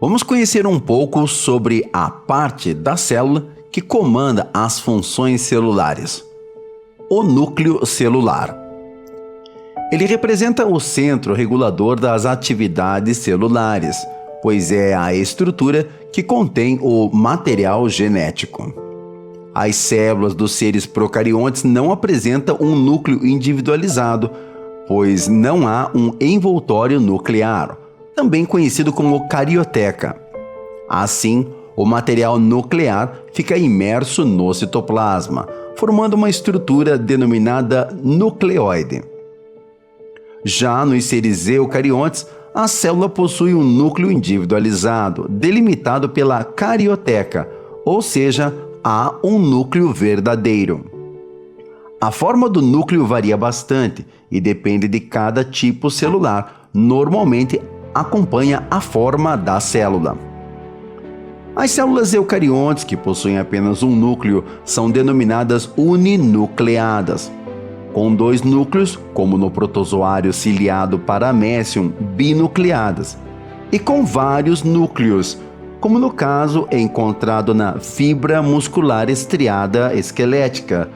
Vamos conhecer um pouco sobre a parte da célula que comanda as funções celulares. O núcleo celular. Ele representa o centro regulador das atividades celulares, pois é a estrutura que contém o material genético. As células dos seres procariontes não apresentam um núcleo individualizado, pois não há um envoltório nuclear, também conhecido como carioteca. Assim, o material nuclear fica imerso no citoplasma, formando uma estrutura denominada nucleoide. Já nos seres eucariontes, a célula possui um núcleo individualizado, delimitado pela carioteca, ou seja, há um núcleo verdadeiro. A forma do núcleo varia bastante e depende de cada tipo celular, normalmente acompanha a forma da célula. As células eucariontes, que possuem apenas um núcleo, são denominadas uninucleadas, com dois núcleos, como no protozoário ciliado Paramecium, binucleadas, e com vários núcleos, como no caso encontrado na fibra muscular estriada esquelética.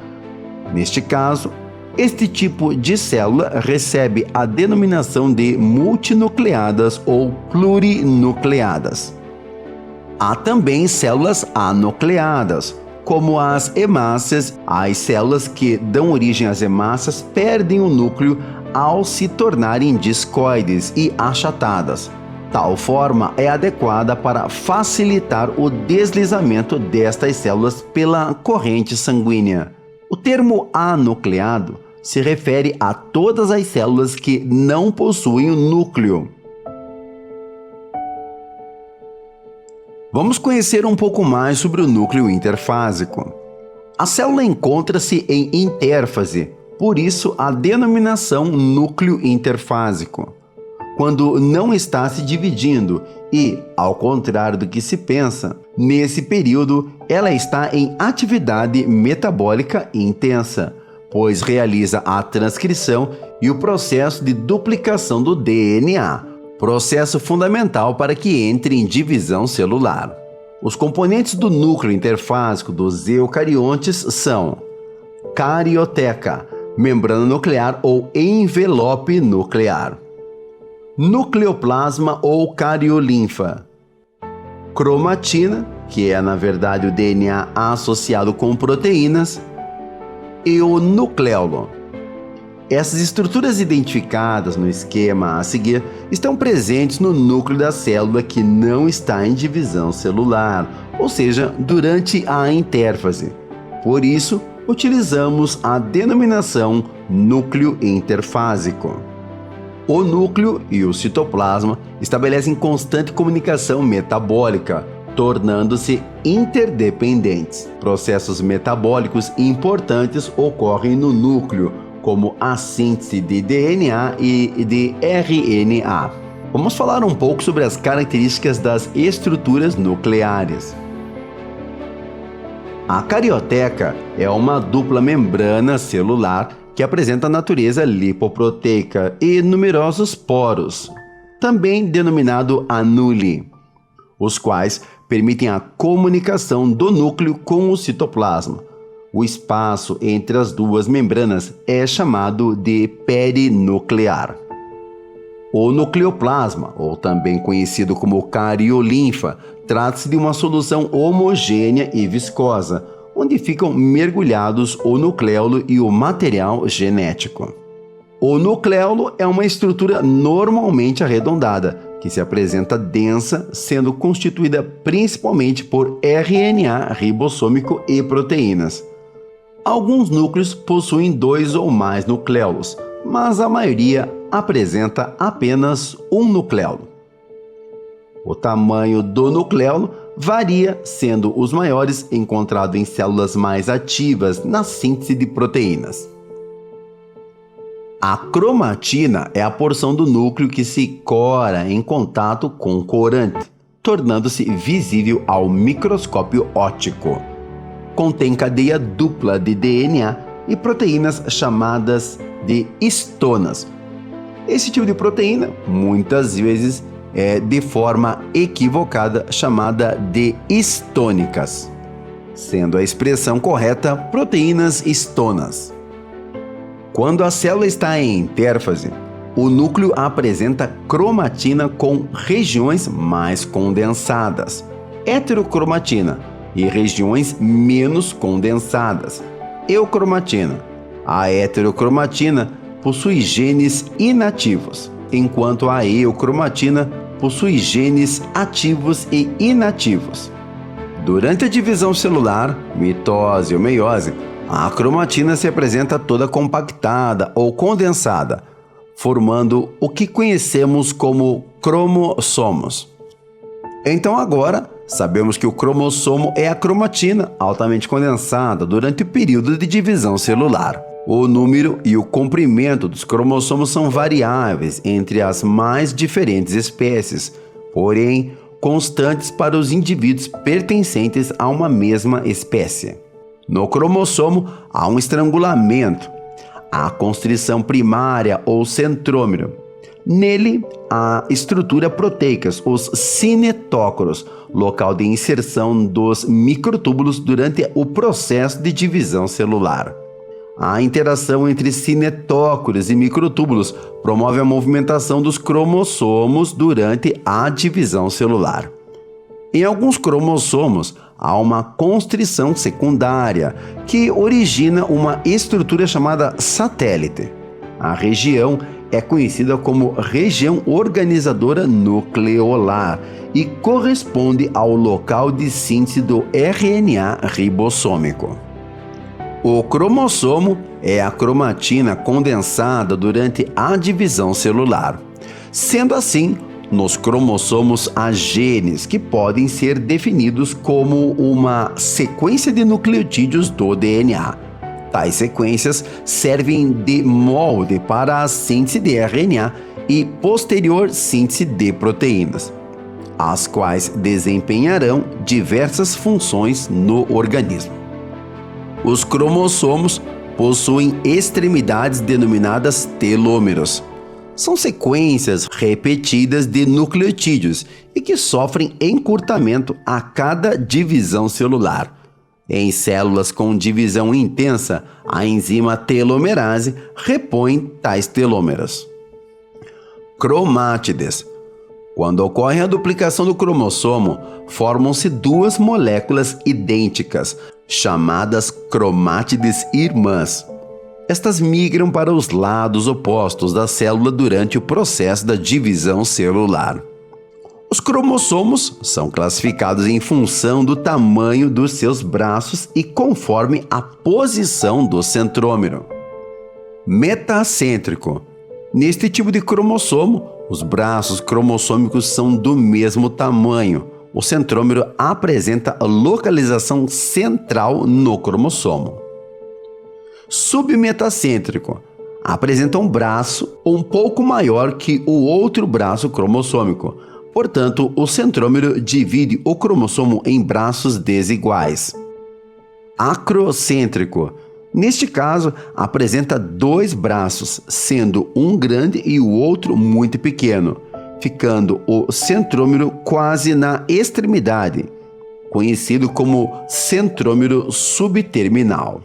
Neste caso, este tipo de célula recebe a denominação de multinucleadas ou plurinucleadas. Há também células anucleadas, como as hemácias. As células que dão origem às hemácias perdem o núcleo ao se tornarem discoides e achatadas. Tal forma é adequada para facilitar o deslizamento destas células pela corrente sanguínea. O termo anucleado se refere a todas as células que não possuem o núcleo. Vamos conhecer um pouco mais sobre o núcleo interfásico. A célula encontra-se em intérfase, por isso a denominação núcleo interfásico. Quando não está se dividindo e, ao contrário do que se pensa, nesse período ela está em atividade metabólica intensa, pois realiza a transcrição e o processo de duplicação do DNA, processo fundamental para que entre em divisão celular. Os componentes do núcleo interfásico dos eucariontes são carioteca, membrana nuclear ou envelope nuclear, nucleoplasma ou cariolinfa, cromatina, que é na verdade o DNA associado com proteínas, e o nucleolo. Essas estruturas identificadas no esquema a seguir estão presentes no núcleo da célula que não está em divisão celular, ou seja, durante a intérfase. Por isso, utilizamos a denominação núcleo interfásico. O núcleo e o citoplasma estabelecem constante comunicação metabólica, tornando-se interdependentes. Processos metabólicos importantes ocorrem no núcleo, como a síntese de DNA e de RNA. Vamos falar um pouco sobre as características das estruturas nucleares. A carioteca é uma dupla membrana celular que apresenta natureza lipoproteica e numerosos poros, também denominado anuli, os quais permitem a comunicação do núcleo com o citoplasma. O espaço entre as duas membranas é chamado de perinuclear. O nucleoplasma, ou também conhecido como cariolinfa, trata-se de uma solução homogênea e viscosa, onde ficam mergulhados o nucleolo e o material genético. O nucleolo é uma estrutura normalmente arredondada, que se apresenta densa, sendo constituída principalmente por RNA ribossômico e proteínas. Alguns núcleos possuem 2 ou mais nucleolos, mas a maioria apresenta apenas um nucleolo. O tamanho do nucleolo varia, sendo os maiores encontrados em células mais ativas na síntese de proteínas. A cromatina é a porção do núcleo que se cora em contato com o corante, tornando-se visível ao microscópio óptico. Contém cadeia dupla de DNA e proteínas chamadas de histonas. Esse tipo de proteína, muitas vezes, de forma equivocada chamada de histônicas, sendo a expressão correta proteínas histonas. Quando a célula está em intérfase, o núcleo apresenta cromatina com regiões mais condensadas, heterocromatina, e regiões menos condensadas, eucromatina. A heterocromatina possui genes inativos, enquanto a eucromatina possui genes ativos e inativos. Durante a divisão celular, mitose ou meiose, a cromatina se apresenta toda compactada ou condensada, formando o que conhecemos como cromossomos. Então agora, sabemos que o cromossomo é a cromatina altamente condensada durante o período de divisão celular. O número e o comprimento dos cromossomos são variáveis entre as mais diferentes espécies, porém constantes para os indivíduos pertencentes a uma mesma espécie. No cromossomo há um estrangulamento, a constrição primária ou centrômero. Nele, há estrutura proteica, os cinetócoros, local de inserção dos microtúbulos durante o processo de divisão celular. A interação entre cinetócoros e microtúbulos promove a movimentação dos cromossomos durante a divisão celular. Em alguns cromossomos, há uma constrição secundária, que origina uma estrutura chamada satélite. A região é conhecida como região organizadora nucleolar e corresponde ao local de síntese do RNA ribossômico. O cromossomo é a cromatina condensada durante a divisão celular. Sendo assim, nos cromossomos há genes que podem ser definidos como uma sequência de nucleotídeos do DNA. Tais sequências servem de molde para a síntese de RNA e posterior síntese de proteínas, as quais desempenharão diversas funções no organismo. Os cromossomos possuem extremidades denominadas telômeros. São sequências repetidas de nucleotídeos e que sofrem encurtamento a cada divisão celular. Em células com divisão intensa, a enzima telomerase repõe tais telômeros. Cromátides. Quando ocorre a duplicação do cromossomo, formam-se duas moléculas idênticas, chamadas cromátides irmãs. Estas migram para os lados opostos da célula durante o processo da divisão celular. Os cromossomos são classificados em função do tamanho dos seus braços e conforme a posição do centrômero. Metacêntrico. Neste tipo de cromossomo, os braços cromossômicos são do mesmo tamanho. O centrômero apresenta a localização central no cromossomo. Submetacêntrico. Apresenta um braço um pouco maior que o outro braço cromossômico. Portanto, o centrômero divide o cromossomo em braços desiguais. Acrocêntrico. Neste caso, apresenta dois braços, sendo um grande e o outro muito pequeno, ficando o centrômero quase na extremidade, conhecido como centrômero subterminal.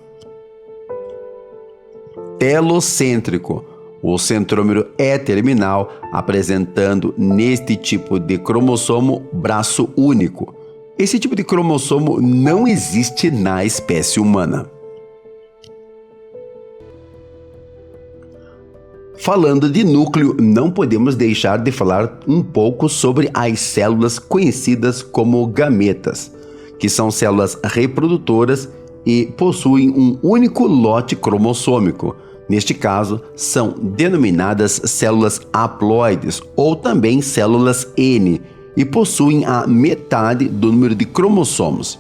Telocêntrico. O centrômero é terminal, apresentando neste tipo de cromossomo braço único. Esse tipo de cromossomo não existe na espécie humana. Falando de núcleo, não podemos deixar de falar um pouco sobre as células conhecidas como gametas, que são células reprodutoras e possuem um único lote cromossômico. Neste caso, são denominadas células haploides ou também células N e possuem a metade do número de cromossomos.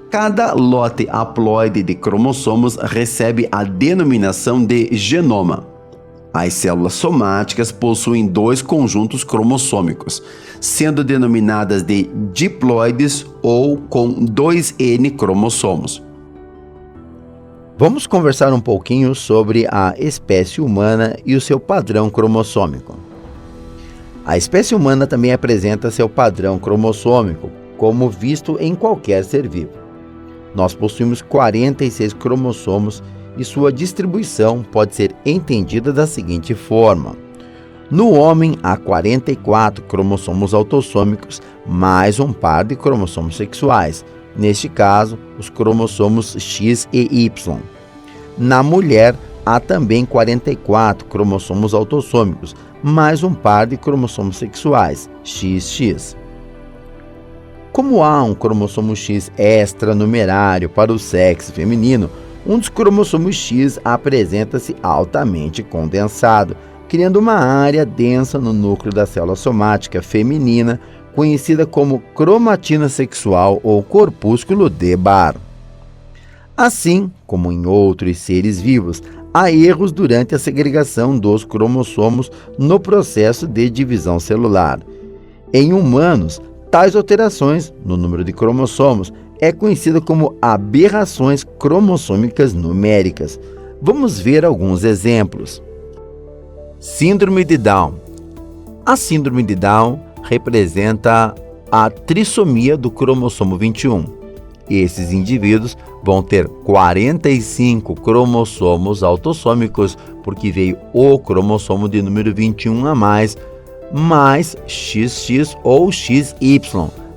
Cada lote haploide de cromossomos recebe a denominação de genoma. As células somáticas possuem dois conjuntos cromossômicos, sendo denominadas de diploides ou com 2N cromossomos. Vamos conversar um pouquinho sobre a espécie humana e o seu padrão cromossômico. A espécie humana também apresenta seu padrão cromossômico, como visto em qualquer ser vivo. Nós possuímos 46 cromossomos e sua distribuição pode ser entendida da seguinte forma. No homem, há 44 cromossomos autossômicos, mais um par de cromossomos sexuais, neste caso, os cromossomos X e Y. Na mulher, há também 44 cromossomos autossômicos, mais um par de cromossomos sexuais, XX. Como há um cromossomo X extranumerário para o sexo feminino, um dos cromossomos X apresenta-se altamente condensado, criando uma área densa no núcleo da célula somática feminina, conhecida como cromatina sexual ou corpúsculo de Barr. Assim como em outros seres vivos, há erros durante a segregação dos cromossomos no processo de divisão celular. Em humanos, tais alterações no número de cromossomos é conhecida como aberrações cromossômicas numéricas. Vamos ver alguns exemplos. Síndrome de Down. A síndrome de Down representa a trissomia do cromossomo 21. Esses indivíduos vão ter 45 cromossomos autossômicos, porque veio o cromossomo de número 21 a mais XX ou XY.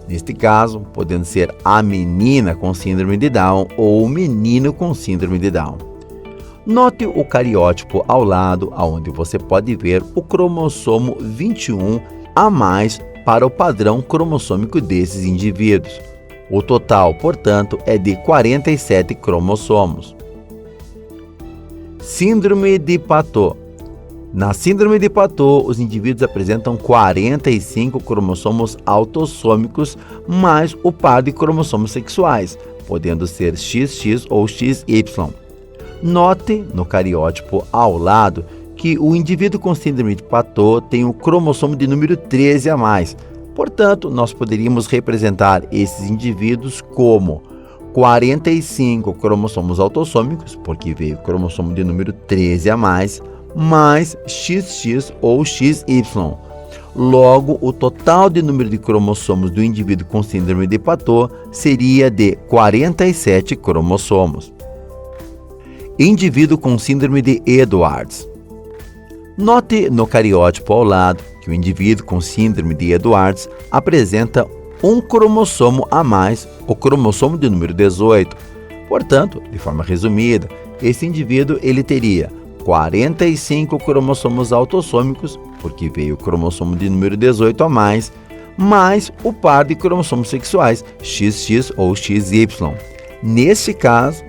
Neste caso, podendo ser a menina com síndrome de Down ou o menino com síndrome de Down. Note o cariótipo ao lado, onde você pode ver o cromossomo 21 a mais para o padrão cromossômico desses indivíduos. O total, portanto, é de 47 cromossomos. Síndrome de Patot. Na síndrome de Patot, os indivíduos apresentam 45 cromossomos autossômicos mais o par de cromossomos sexuais, podendo ser XX ou XY. Note no cariótipo ao lado que o indivíduo com síndrome de Patot tem o cromossomo de número 13 a mais. Portanto, nós poderíamos representar esses indivíduos como 45 cromossomos autossômicos, porque veio o cromossomo de número 13 a mais XX ou XY. Logo, o total de número de cromossomos do indivíduo com síndrome de Patot seria de 47 cromossomos. Indivíduo com síndrome de Edwards. Note no cariótipo ao lado que o indivíduo com síndrome de Edwards apresenta um cromossomo a mais, o cromossomo de número 18. Portanto, de forma resumida, esse indivíduo ele teria 45 cromossomos autossômicos, porque veio o cromossomo de número 18 a mais o par de cromossomos sexuais, XX ou XY. Neste caso,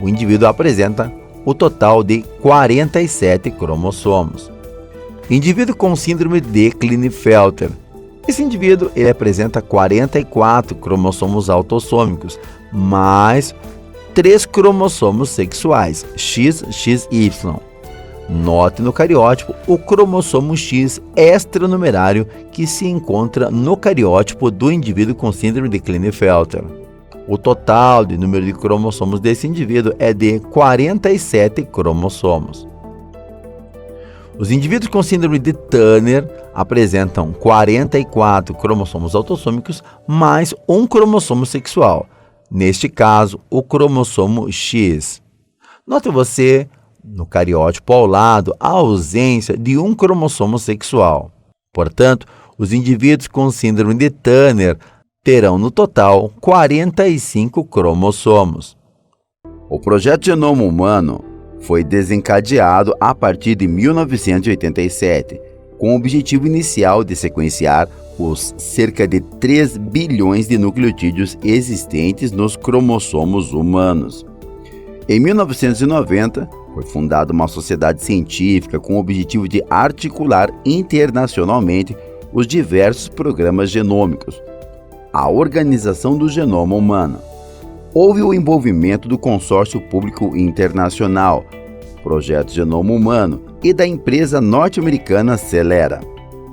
o indivíduo apresenta o total de 47 cromossomos. Indivíduo com síndrome de Klinefelter. Esse indivíduo ele apresenta 44 cromossomos autossômicos, mais 3 cromossomos sexuais, XXY. Note no cariótipo o cromossomo X extranumerário que se encontra no cariótipo do indivíduo com síndrome de Klinefelter. O total de número de cromossomos desse indivíduo é de 47 cromossomos. Os indivíduos com síndrome de Turner apresentam 44 cromossomos autossômicos mais um cromossomo sexual, neste caso, o cromossomo X. Note você, no cariótipo ao lado, a ausência de um cromossomo sexual. Portanto, os indivíduos com síndrome de Turner terão no total 45 cromossomos. O projeto Genoma Humano foi desencadeado a partir de 1987, com o objetivo inicial de sequenciar os cerca de 3 bilhões de nucleotídeos existentes nos cromossomos humanos. Em 1990, foi fundada uma sociedade científica com o objetivo de articular internacionalmente os diversos programas genômicos, a Organização do Genoma Humano. Houve o envolvimento do Consórcio Público Internacional, Projeto Genoma Humano, e da empresa norte-americana Celera.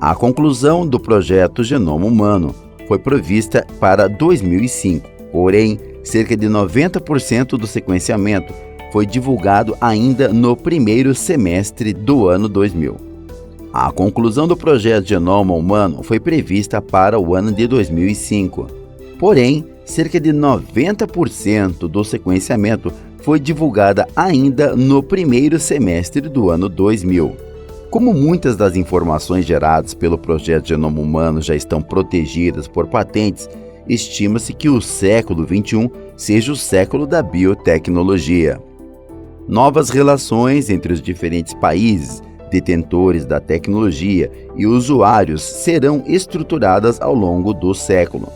A conclusão do Projeto Genoma Humano foi prevista para 2005, porém, cerca de 90% do sequenciamento foi divulgado ainda no primeiro semestre do ano 2000. A conclusão do projeto Genoma Humano foi prevista para o ano de 2005. Porém, cerca de 90% do sequenciamento foi divulgada ainda no primeiro semestre do ano 2000. Como muitas das informações geradas pelo projeto Genoma Humano já estão protegidas por patentes, estima-se que o século XXI seja o século da biotecnologia. Novas relações entre os diferentes países, detentores da tecnologia e usuários serão estruturadas ao longo do século.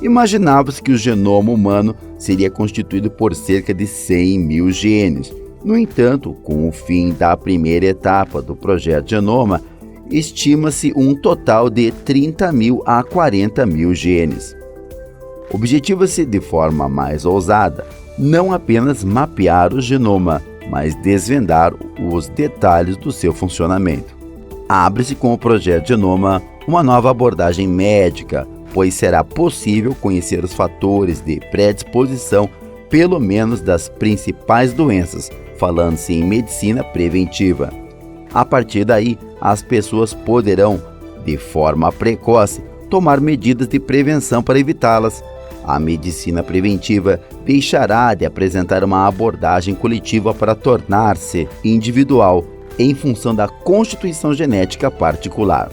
Imaginava-se que o genoma humano seria constituído por cerca de 100 mil genes. No entanto, com o fim da primeira etapa do projeto Genoma, estima-se um total de 30 mil a 40 mil genes. Objetiva-se, de forma mais ousada, não apenas mapear o genoma, mas desvendar os detalhes do seu funcionamento. Abre-se com o projeto Genoma uma nova abordagem médica, pois será possível conhecer os fatores de predisposição, pelo menos das principais doenças, falando-se em medicina preventiva. A partir daí, as pessoas poderão, de forma precoce, tomar medidas de prevenção para evitá-las. A medicina preventiva deixará de apresentar uma abordagem coletiva para tornar-se individual, em função da constituição genética particular.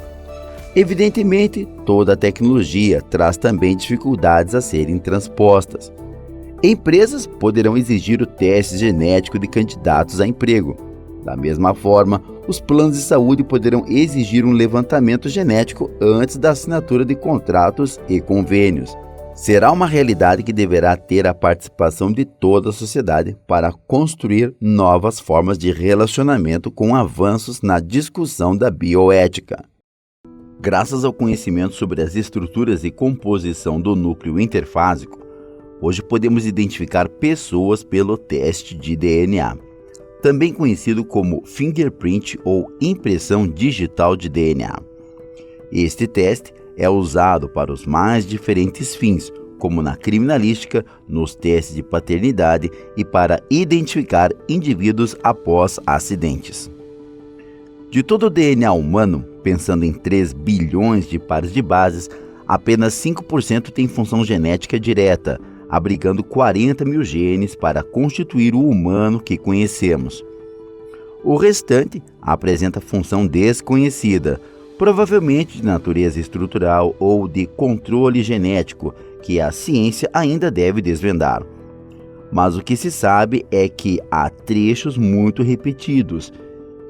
Evidentemente, toda a tecnologia traz também dificuldades a serem transpostas. Empresas poderão exigir o teste genético de candidatos a emprego. Da mesma forma, os planos de saúde poderão exigir um levantamento genético antes da assinatura de contratos e convênios. Será uma realidade que deverá ter a participação de toda a sociedade para construir novas formas de relacionamento com avanços na discussão da bioética. Graças ao conhecimento sobre as estruturas e composição do núcleo interfásico, hoje podemos identificar pessoas pelo teste de DNA, também conhecido como fingerprint ou impressão digital de DNA. Este teste é usado para os mais diferentes fins, como na criminalística, nos testes de paternidade e para identificar indivíduos após acidentes. De todo o DNA humano, pensando em 3 bilhões de pares de bases, apenas 5% tem função genética direta, abrigando 40 mil genes para constituir o humano que conhecemos. O restante apresenta função desconhecida, provavelmente de natureza estrutural ou de controle genético, que a ciência ainda deve desvendar. Mas o que se sabe é que há trechos muito repetidos.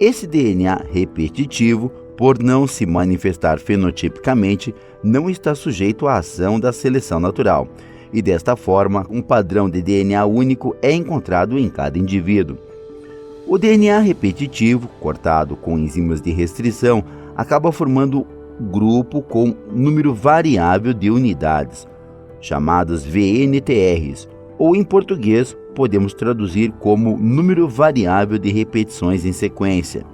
Esse DNA repetitivo, por não se manifestar fenotipicamente, não está sujeito à ação da seleção natural, e desta forma, um padrão de DNA único é encontrado em cada indivíduo. O DNA repetitivo, cortado com enzimas de restrição, acaba formando um grupo com número variável de unidades, chamadas VNTRs, ou em português podemos traduzir como número variável de repetições em sequência.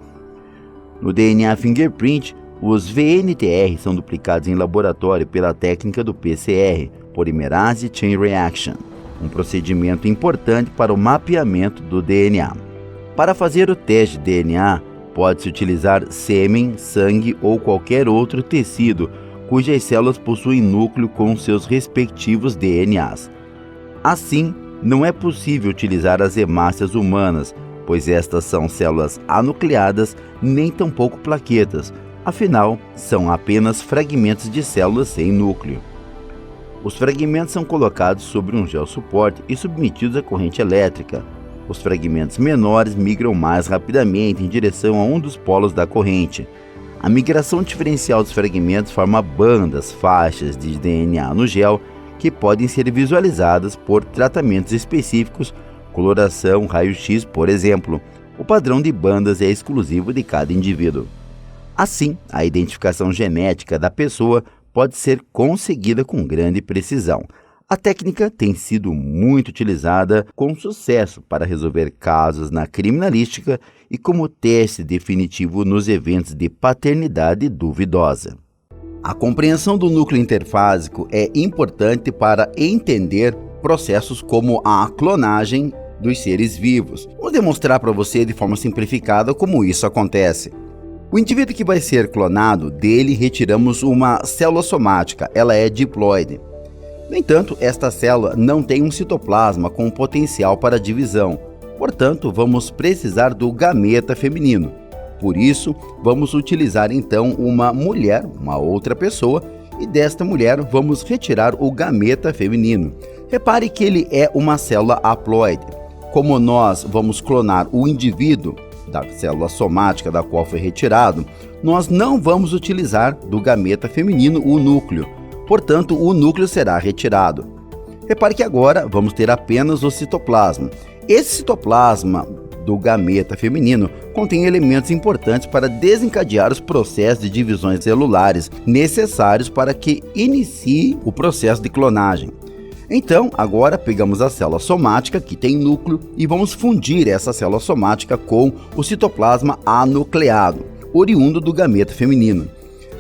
No DNA fingerprint, os VNTRs são duplicados em laboratório pela técnica do PCR, Polymerase Chain Reaction, um procedimento importante para o mapeamento do DNA. Para fazer o teste de DNA, pode-se utilizar sêmen, sangue ou qualquer outro tecido cujas células possuem núcleo com seus respectivos DNAs. Assim, não é possível utilizar as hemácias humanas, pois estas são células anucleadas, nem tampouco plaquetas, afinal, são apenas fragmentos de células sem núcleo. Os fragmentos são colocados sobre um gel suporte e submetidos à corrente elétrica. Os fragmentos menores migram mais rapidamente em direção a um dos polos da corrente. A migração diferencial dos fragmentos forma bandas, faixas de DNA no gel, que podem ser visualizadas por tratamentos específicos, coloração, raio-x, por exemplo. O padrão de bandas é exclusivo de cada indivíduo. Assim, a identificação genética da pessoa pode ser conseguida com grande precisão. A técnica tem sido muito utilizada com sucesso para resolver casos na criminalística e como teste definitivo nos eventos de paternidade duvidosa. A compreensão do núcleo interfásico é importante para entender processos como a clonagem dos seres vivos. Vou demonstrar para você de forma simplificada como isso acontece. O indivíduo que vai ser clonado, dele retiramos uma célula somática, ela é diploide. No entanto, esta célula não tem um citoplasma com potencial para divisão, portanto, vamos precisar do gameta feminino. Por isso, vamos utilizar então uma mulher, uma outra pessoa, e desta mulher vamos retirar o gameta feminino. Repare que ele é uma célula haploide. Como nós vamos clonar o indivíduo da célula somática da qual foi retirado, nós não vamos utilizar do gameta feminino o núcleo. Portanto, o núcleo será retirado. Repare que agora vamos ter apenas o citoplasma. Esse citoplasma do gameta feminino contém elementos importantes para desencadear os processos de divisões celulares necessários para que inicie o processo de clonagem. Então, agora pegamos a célula somática, que tem núcleo, e vamos fundir essa célula somática com o citoplasma anucleado, oriundo do gameta feminino.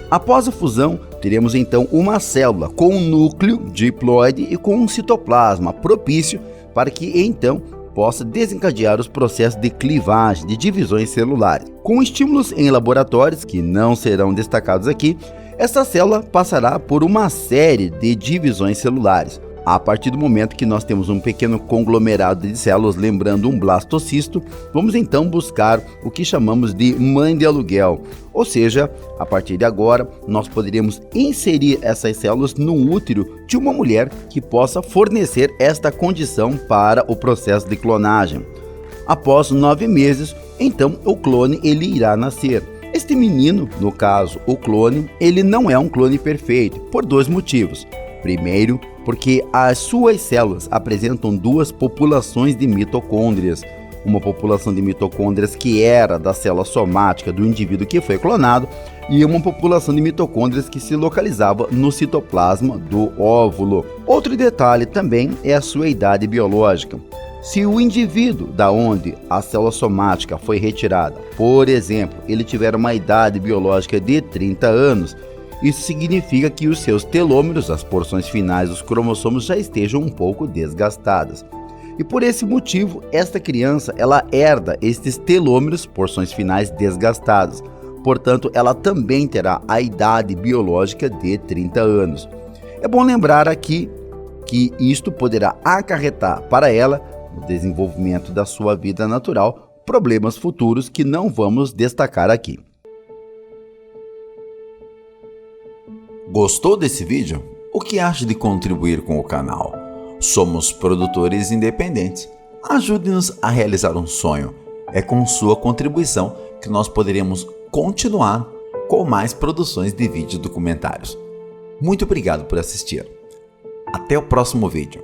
Após a fusão, teremos então uma célula com um núcleo diploide e com um citoplasma propício para que então possa desencadear os processos de clivagem, de divisões celulares. Com estímulos em laboratórios, que não serão destacados aqui, essa célula passará por uma série de divisões celulares. A partir do momento que nós temos um pequeno conglomerado de células, lembrando um blastocisto, vamos então buscar o que chamamos de mãe de aluguel. Ou seja, a partir de agora, nós poderíamos inserir essas células no útero de uma mulher que possa fornecer esta condição para o processo de clonagem. Após 9 meses, então o clone ele irá nascer. Este menino, no caso o clone, ele não é um clone perfeito, por 2 motivos. Primeiro, porque as suas células apresentam 2 populações de mitocôndrias. Uma população de mitocôndrias que era da célula somática do indivíduo que foi clonado e uma população de mitocôndrias que se localizava no citoplasma do óvulo. Outro detalhe também é a sua idade biológica. Se o indivíduo da onde a célula somática foi retirada, por exemplo, ele tiver uma idade biológica de 30 anos, isso significa que os seus telômeros, as porções finais dos cromossomos, já estejam um pouco desgastadas. E por esse motivo, esta criança ela herda estes telômeros, porções finais desgastadas. Portanto, ela também terá a idade biológica de 30 anos. É bom lembrar aqui que isto poderá acarretar para ela, no desenvolvimento da sua vida natural, problemas futuros que não vamos destacar aqui. Gostou desse vídeo? O que acha de contribuir com o canal? Somos produtores independentes. Ajude-nos a realizar um sonho. É com sua contribuição que nós poderemos continuar com mais produções de vídeos documentários. Muito obrigado por assistir. Até o próximo vídeo.